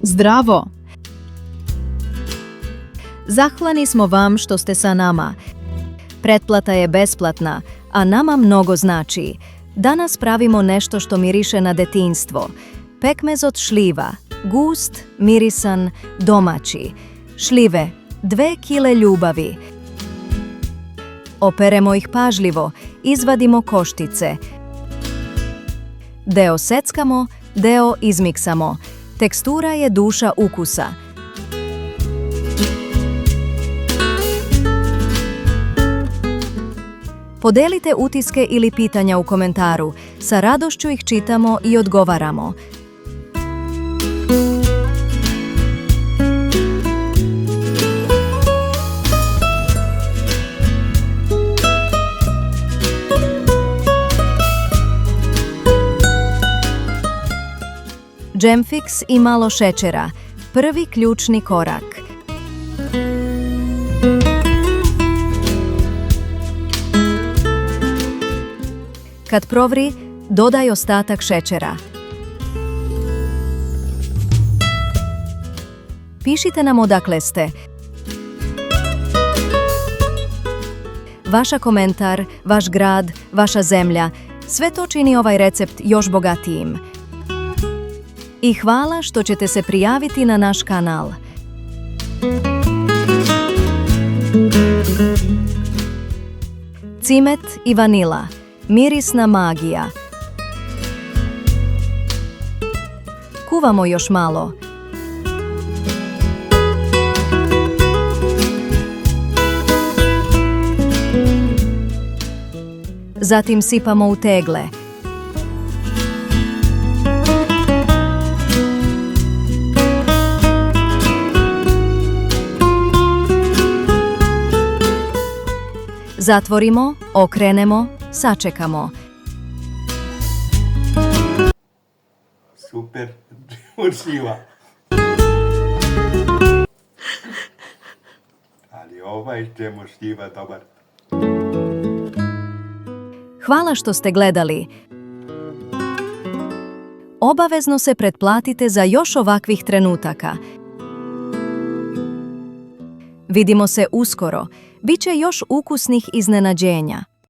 Zdravo! Zahvalni smo vam što ste sa nama. Pretplata je besplatna, a nama mnogo znači. Danas pravimo nešto što miriše na detinjstvo. Pekmez od šljiva, gust, mirisan, domaći. Šljive, 2 kile ljubavi. Operemo ih pažljivo, izvadimo koštice. Deo seckamo, deo izmiksamo. Tekstura je duša ukusa. Podelite utiske ili pitanja u komentaru. Sa radošću ih čitamo i odgovaramo. Džemfix i malo šećera. Prvi ključni korak. Kad provri, dodaj ostatak šećera. Pišite nam odakle ste. Vaša komentar, vaš grad, vaša zemlja, sve to čini ovaj recept još bogatijim. I hvala što ćete se prijaviti na naš kanal. Cimet i vanila. Mirisna magija. Kuvamo još malo. Zatim sipamo u tegle. Zatvorimo, okrenemo, sačekamo. Super, od šljiva. Ali ovaj džem od šljiva dobar. Hvala što ste gledali. Obavezno se pretplatite za još ovakvih trenutaka. Vidimo se uskoro. Biće još ukusnih iznenađenja.